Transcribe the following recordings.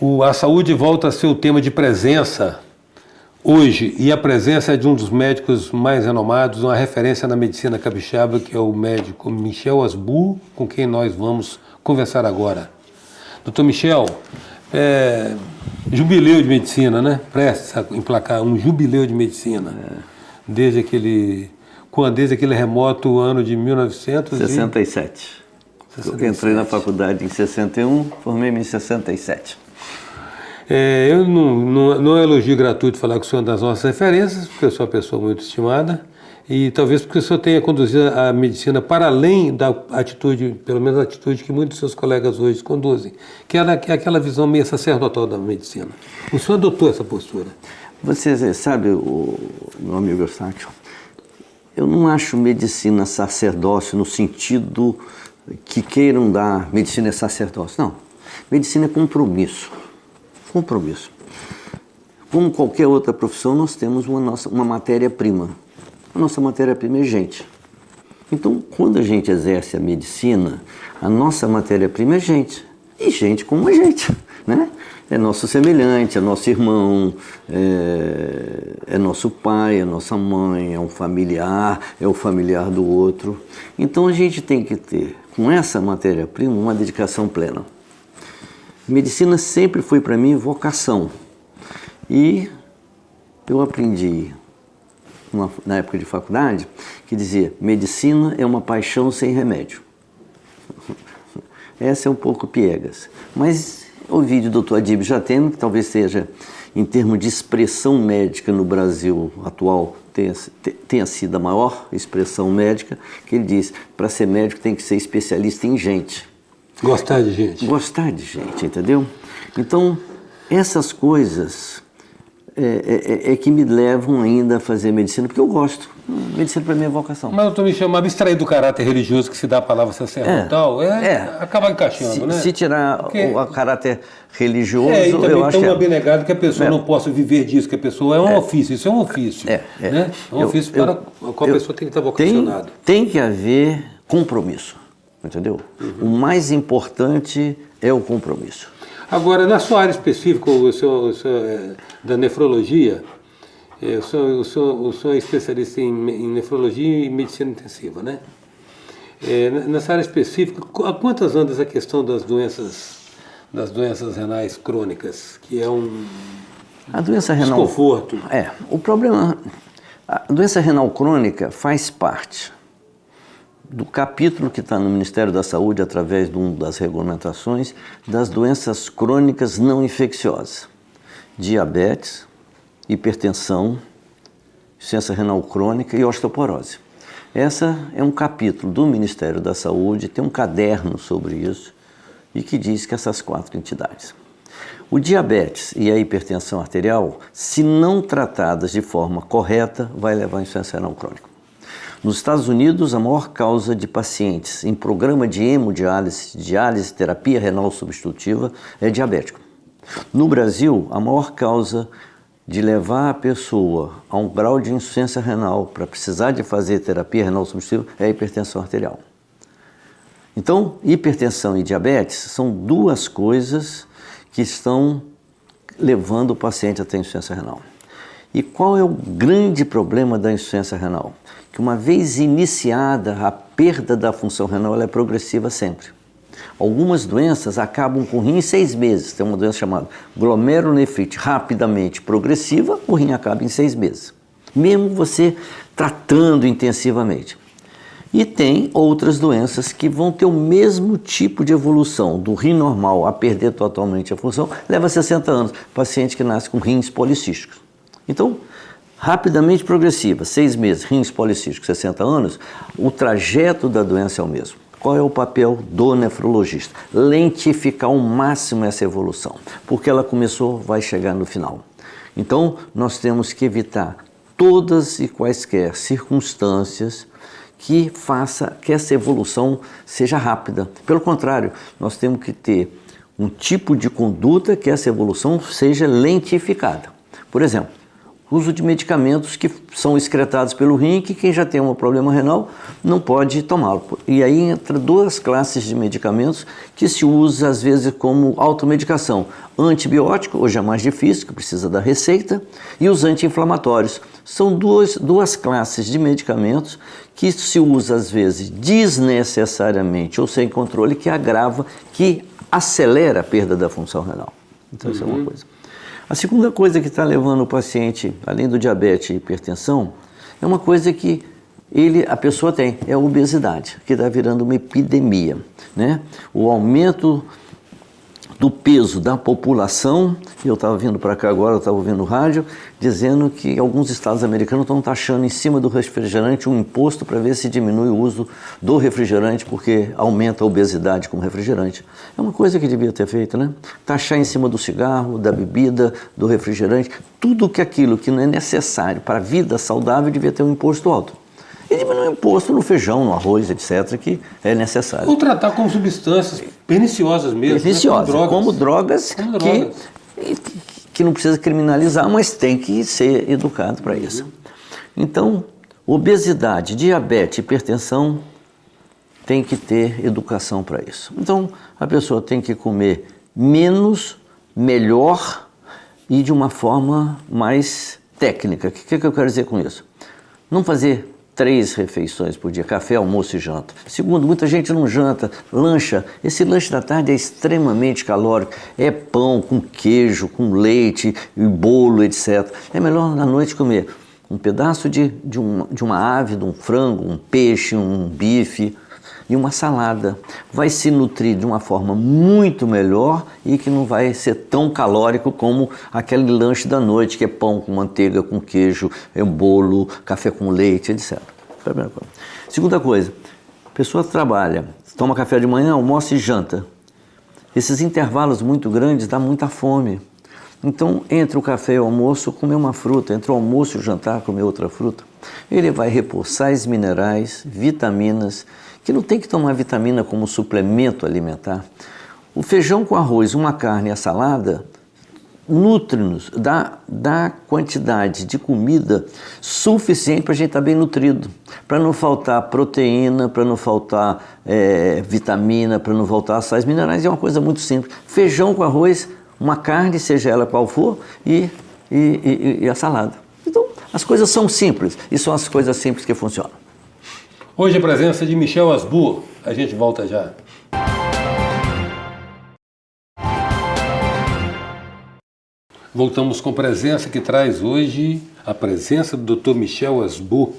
A saúde volta a ser o tema de presença hoje, e a presença é de um dos médicos mais renomados, uma referência na medicina capixaba, que é o médico Michel Asbur, com quem nós vamos conversar agora. Doutor Michel, jubileu de medicina, né? Prestes a emplacar um jubileu de medicina, desde aquele remoto ano de 1967. Eu entrei na faculdade em 61, formei-me em 67. Eu não é elogio gratuito falar que o senhor é das nossas referências, porque eu sou uma pessoa muito estimada, e talvez porque o senhor tenha conduzido a medicina para além da atitude, pelo menos a atitude que muitos dos seus colegas hoje conduzem, que é aquela visão meio sacerdotal da medicina. O senhor adotou essa postura. Você sabe, meu amigo Eustáquio, eu não acho medicina sacerdócio no sentido que queiram dar medicina é sacerdócio. Não, medicina é compromisso. Compromisso. Como qualquer outra profissão, nós temos uma matéria-prima. A nossa matéria-prima é gente. Então, quando a gente exerce a medicina, a nossa matéria-prima é gente. E gente como a gente, né? É nosso semelhante, é nosso irmão, é nosso pai, é nossa mãe, é um familiar, é o familiar do outro. Então, a gente tem que ter, com essa matéria-prima, uma dedicação plena. Medicina sempre foi para mim vocação. E eu aprendi na época de faculdade que dizia: medicina é uma paixão sem remédio. Essa é um pouco piegas. Mas ouvi do Dr. Adib Jatene, que talvez seja, em termos de expressão médica no Brasil atual, tenha sido a maior expressão médica, que ele diz: para ser médico tem que ser especialista em gente. Gostar de gente. Gostar de gente, entendeu? Então, essas coisas é que me levam ainda a fazer medicina, porque eu gosto. Medicina para mim é vocação. Mas, doutor Michel, abstrair do caráter religioso que se dá a palavra sacerdotal, acaba encaixando, né? Se tirar o caráter religioso, e também eu acho que tão abnegado que a pessoa não possa viver disso, que a pessoa é um ofício, isso é um ofício. Né? É um ofício para o qual a pessoa tem que estar vocacionada. Tem que haver compromisso, entendeu? O mais importante é o compromisso. Agora, na sua área específica, o senhor da nefrologia, o senhor é especialista em nefrologia e medicina intensiva, né? Nessa área específica, há quantas andas a questão das doenças renais crônicas, que é a doença renal, desconforto? O problema, a doença renal crônica faz parte do capítulo que está no Ministério da Saúde, através de uma das regulamentações, das doenças crônicas não infecciosas. Diabetes, hipertensão, insuficiência renal crônica e osteoporose. Essa é um capítulo do Ministério da Saúde, tem um caderno sobre isso, e que diz que essas 4 entidades. O diabetes e a hipertensão arterial, se não tratadas de forma correta, vai levar à insuficiência renal crônica. Nos Estados Unidos, a maior causa de pacientes em programa de hemodiálise, diálise, terapia renal substitutiva, é diabético. No Brasil, a maior causa de levar a pessoa a um grau de insuficiência renal para precisar de fazer terapia renal substitutiva é a hipertensão arterial. Então, hipertensão e diabetes são 2 coisas que estão levando o paciente a ter insuficiência renal. E qual é o grande problema da insuficiência renal? Que uma vez iniciada a perda da função renal, ela é progressiva sempre. Algumas doenças acabam com o rim em 6 meses. Tem uma doença chamada glomerulonefrite rapidamente progressiva, o rim acaba em 6 meses. Mesmo você tratando intensivamente. E tem outras doenças que vão ter o mesmo tipo de evolução, do rim normal a perder totalmente a função, leva 60 anos. Paciente que nasce com rins policísticos. Então, rapidamente progressiva, 6 meses, rins policísticos, 60 anos, o trajeto da doença é o mesmo. Qual é o papel do nefrologista? Lentificar ao máximo essa evolução, porque ela começou, vai chegar no final. Então, nós temos que evitar todas e quaisquer circunstâncias que faça que essa evolução seja rápida. Pelo contrário, nós temos que ter um tipo de conduta que essa evolução seja lentificada. Por exemplo, uso de medicamentos que são excretados pelo rim, que quem já tem um problema renal não pode tomá-lo. E aí entra duas classes de medicamentos que se usa às vezes como automedicação. Antibiótico, hoje é mais difícil, que precisa da receita, e os anti-inflamatórios. São duas classes de medicamentos que se usa às vezes desnecessariamente ou sem controle, que agrava, que acelera a perda da função renal. Então isso é uma coisa. A segunda coisa que está levando o paciente, além do diabetes e hipertensão, é uma coisa que a pessoa tem, é a obesidade, que está virando uma epidemia, né? O aumento do peso da população, eu estava vindo para cá agora, eu estava ouvindo no rádio, dizendo que alguns estados americanos estão taxando em cima do refrigerante um imposto para ver se diminui o uso do refrigerante, porque aumenta a obesidade com refrigerante. É uma coisa que devia ter feito, né? Taxar em cima do cigarro, da bebida, do refrigerante, tudo que aquilo que não é necessário para a vida saudável devia ter um imposto alto. E diminuir o imposto no feijão, no arroz, etc., que é necessário. Ou tratar como substâncias perniciosas mesmo. Perniciosas, né? como drogas, que não precisa criminalizar, mas tem que ser educado para isso. Então, obesidade, diabetes, hipertensão, tem que ter educação para isso. Então, a pessoa tem que comer menos, melhor e de uma forma mais técnica. O que eu quero dizer com isso? Não fazer 3 refeições por dia, café, almoço e janta. Segundo, muita gente não janta, lancha. Esse lanche da tarde é extremamente calórico. É pão com queijo, com leite, e bolo, etc. É melhor na noite comer um pedaço de uma ave, de um frango, um peixe, um bife e uma salada. Vai se nutrir de uma forma muito melhor e que não vai ser tão calórico como aquele lanche da noite, que é pão com manteiga, com queijo, é bolo, café com leite, etc. Segunda coisa, a pessoa trabalha, toma café de manhã, almoça e janta. Esses intervalos muito grandes dão muita fome. Então, entre o café e o almoço, comer uma fruta, entre o almoço e o jantar, comer outra fruta. Ele vai repor sais minerais, vitaminas, que não tem que tomar vitamina como suplemento alimentar. O feijão com arroz, uma carne e a salada nutre-nos, dá quantidade de comida suficiente para a gente estar bem nutrido, para não faltar proteína, para não faltar vitamina, para não faltar sais minerais. É uma coisa muito simples. Feijão com arroz, uma carne, seja ela qual for, e a salada. Então, as coisas são simples, e são as coisas simples que funcionam. Hoje a presença de Michel Asbur. A gente volta já. Voltamos com presença que traz hoje a presença do Dr. Michel Asbur.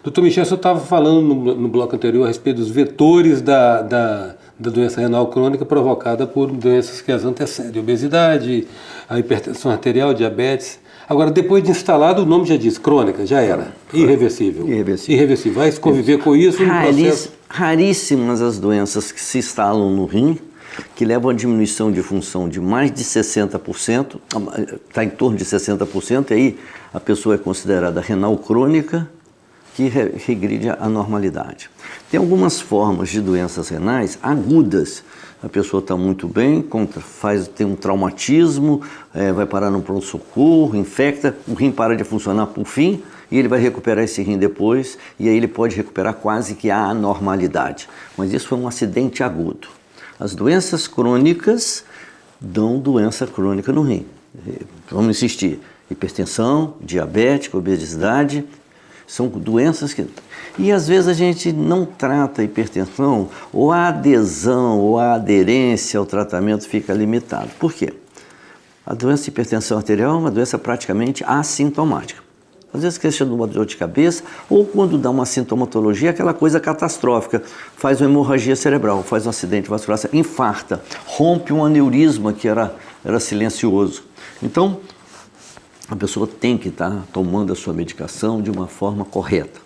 Dr. Michel, você estava falando no bloco anterior a respeito dos vetores da doença renal crônica provocada por doenças que as antecedem, obesidade, a hipertensão arterial, diabetes. Agora, depois de instalado, o nome já diz, crônica, já era, irreversível. Irreversível. Vai se conviver com isso no processo? Raríssimas as doenças que se instalam no rim, que levam a diminuição de função de mais de 60%, está em torno de 60%, e aí a pessoa é considerada renal crônica, que regride à normalidade. Tem algumas formas de doenças renais agudas. A pessoa está muito bem, tem um traumatismo, vai parar no pronto-socorro, infecta, o rim para de funcionar por fim, e ele vai recuperar esse rim depois, e aí ele pode recuperar quase que a anormalidade. Mas isso foi um acidente agudo. As doenças crônicas dão doença crônica no rim. Vamos insistir, hipertensão, diabetes, obesidade, são doenças que... E às vezes a gente não trata a hipertensão, ou a adesão, ou a aderência ao tratamento fica limitado. Por quê? A doença de hipertensão arterial é uma doença praticamente assintomática. Às vezes queixa de uma dor de cabeça, ou quando dá uma sintomatologia, aquela coisa catastrófica, faz uma hemorragia cerebral, faz um acidente vascular, infarta, rompe um aneurisma que era silencioso. Então, a pessoa tem que estar tomando a sua medicação de uma forma correta.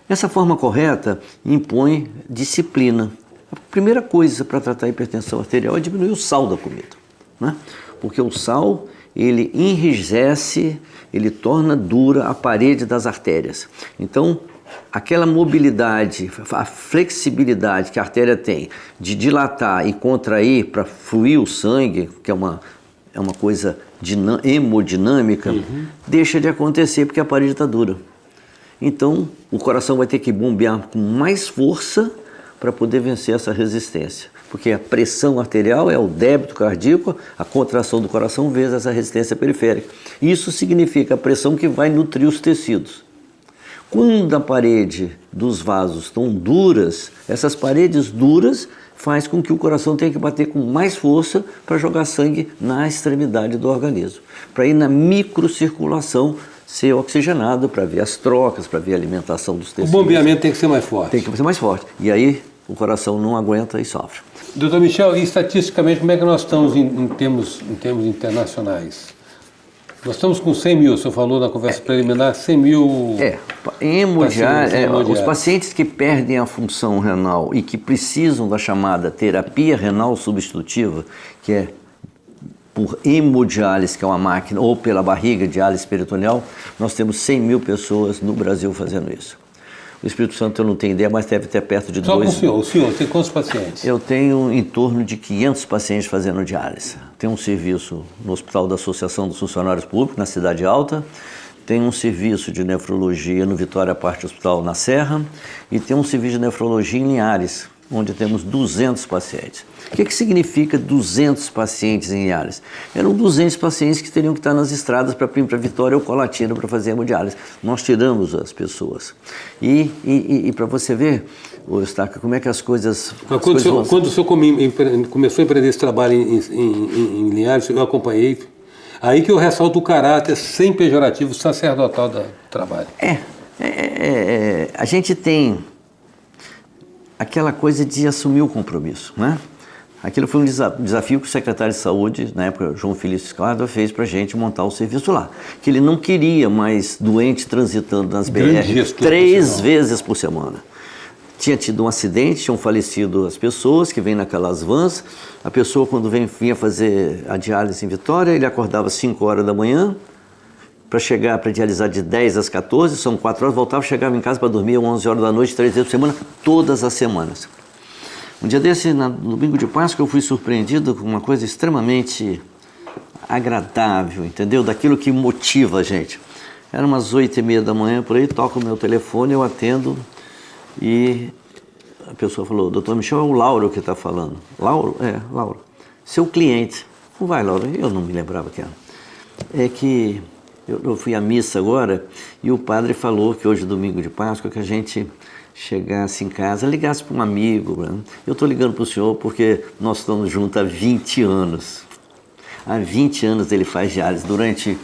Essa forma correta impõe disciplina. A primeira coisa para tratar a hipertensão arterial é diminuir o sal da comida, né? Porque o sal, ele enrijece, ele torna dura a parede das artérias. Então, aquela mobilidade, a flexibilidade que a artéria tem de dilatar e contrair para fluir o sangue, que é é uma coisa hemodinâmica, deixa de acontecer porque a parede está dura. Então, o coração vai ter que bombear com mais força para poder vencer essa resistência. Porque a pressão arterial é o débito cardíaco, a contração do coração vezes essa resistência periférica. Isso significa a pressão que vai nutrir os tecidos. Quando a parede dos vasos estão duras, essas paredes duras faz com que o coração tenha que bater com mais força para jogar sangue na extremidade do organismo, para ir na microcirculação ser oxigenado, para ver as trocas, para ver a alimentação dos tecidos. O bombeamento tem que ser mais forte. Tem que ser mais forte. E aí o coração não aguenta e sofre. Doutor Michel, e estatisticamente como é que nós estamos em termos internacionais? Nós estamos com 100 mil, o senhor falou na conversa preliminar, 100 mil os pacientes que perdem a função renal e que precisam da chamada terapia renal substitutiva, que é por hemodiálise, que é uma máquina, ou pela barriga, diálise peritoneal, nós temos 100 mil pessoas no Brasil fazendo isso. O Espírito Santo eu não tenho ideia, mas deve ter perto de 2 mil. Só com o senhor tem quantos pacientes? Eu tenho em torno de 500 pacientes fazendo diálise. Tem um serviço no Hospital da Associação dos Funcionários Públicos, na Cidade Alta, tem um serviço de nefrologia no Vitória Parte Hospital, na Serra, e tem um serviço de nefrologia em Linhares, onde temos 200 pacientes. O que significa 200 pacientes em diálise? Eram 200 pacientes que teriam que estar nas estradas para vir para Vitória ou Colatina para fazer hemodiálise. Nós tiramos as pessoas. E para você ver, Eustáquio, como é que as coisas... Quando o senhor começou a empreender esse trabalho em Linhares, eu acompanhei. Aí que eu ressalto o caráter sem pejorativo sacerdotal do trabalho. A gente tem aquela coisa de assumir o compromisso, né? Aquilo foi um desafio que o secretário de Saúde, na época, João Felício Escada, fez para a gente montar o serviço lá. Que ele não queria mais doente transitando nas BR 3 vezes por semana. Tinha tido um acidente, tinham falecido as pessoas que vêm naquelas vans. A pessoa, quando vinha fazer a diálise em Vitória, ele acordava às 5 horas da manhã, para chegar para dialisar de 10 às 14, são 4 horas, voltava, chegava em casa para dormir às 11 horas da noite, 3 vezes por semana, todas as semanas. Um dia desse, no domingo de Páscoa, eu fui surpreendido com uma coisa extremamente agradável, entendeu? Daquilo que motiva a gente. Era umas 8h30 da manhã, por aí, toco o meu telefone, eu atendo e a pessoa falou: doutor Michel, é o Lauro que está falando. Lauro? É, Lauro. Seu cliente. Vai, Lauro. Eu não me lembrava que era. É que eu fui à missa agora e o padre falou que hoje, domingo de Páscoa, que a gente chegasse em casa, ligasse para um amigo. Né? Eu estou ligando para o senhor porque nós estamos juntos há 20 anos. Há 20 anos ele faz diálise. Durante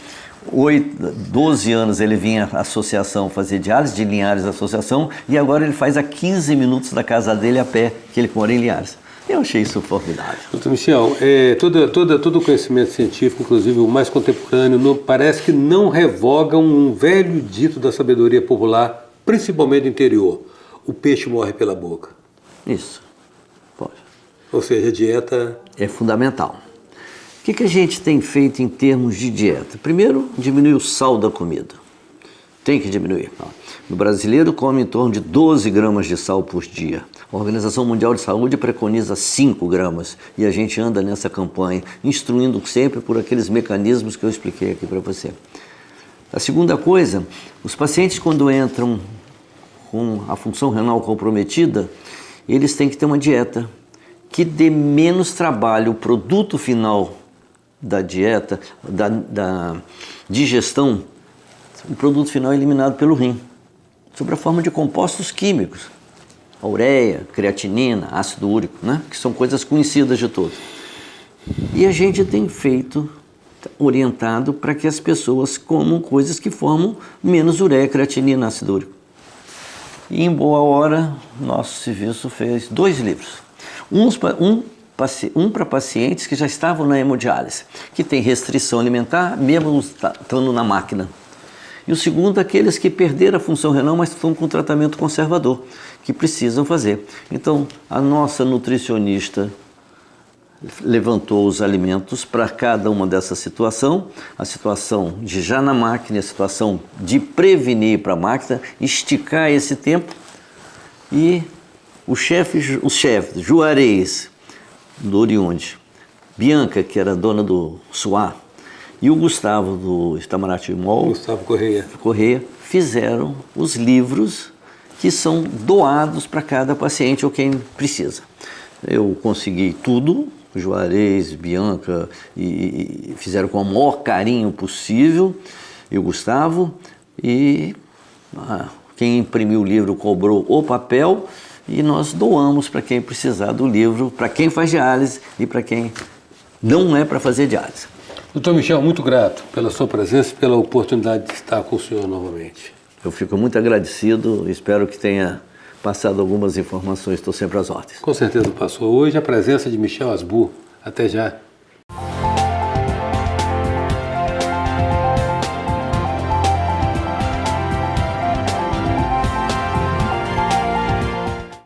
12 anos ele vinha à associação fazer diálise, de Linhares Associação, e agora ele faz a 15 minutos da casa dele a pé, que ele mora em Linhares. Eu achei isso formidável. Doutor Michel, todo o conhecimento científico, inclusive o mais contemporâneo, parece que não revoga um velho dito da sabedoria popular, principalmente do interior: o peixe morre pela boca. Isso, pode. Ou seja, a dieta... é fundamental. O que a gente tem feito em termos de dieta? Primeiro, diminuir o sal da comida. Tem que diminuir. O brasileiro come em torno de 12 gramas de sal por dia. A Organização Mundial de Saúde preconiza 5 gramas. E a gente anda nessa campanha, instruindo sempre por aqueles mecanismos que eu expliquei aqui para você. A segunda coisa, os pacientes quando entram com a função renal comprometida, eles têm que ter uma dieta que dê menos trabalho. O produto final da dieta, da digestão, o produto final é eliminado pelo rim, sob a forma de compostos químicos, a ureia, creatinina, ácido úrico, né? Que são coisas conhecidas de todos. E a gente tem feito, orientado para que as pessoas comam coisas que formam menos ureia, creatinina, ácido úrico. E em boa hora, nosso serviço fez 2 livros. Um para pacientes que já estavam na hemodiálise, que tem restrição alimentar, mesmo estando na máquina. E o segundo, aqueles que perderam a função renal, mas estão com tratamento conservador, que precisam fazer. Então, a nossa nutricionista levantou os alimentos para cada uma dessa situação, a situação de já na máquina, a situação de prevenir para a máquina, esticar esse tempo. E os chefes Juarez, do oriundi, Bianca, que era dona do SUA, e o Gustavo, do Itamaraty Mall, Gustavo Correia, fizeram os livros que são doados para cada paciente ou quem precisa. Eu consegui tudo, Juarez, Bianca, e fizeram com o maior carinho possível, e o Gustavo, e quem imprimiu o livro cobrou o papel, e nós doamos para quem precisar do livro, para quem faz diálise e para quem não é para fazer diálise. Doutor Michel, muito grato pela sua presença e pela oportunidade de estar com o senhor novamente. Eu fico muito agradecido, espero que tenha passado algumas informações, estou sempre às ordens. Com certeza passou. Hoje a presença de Michel Asbur. Até já.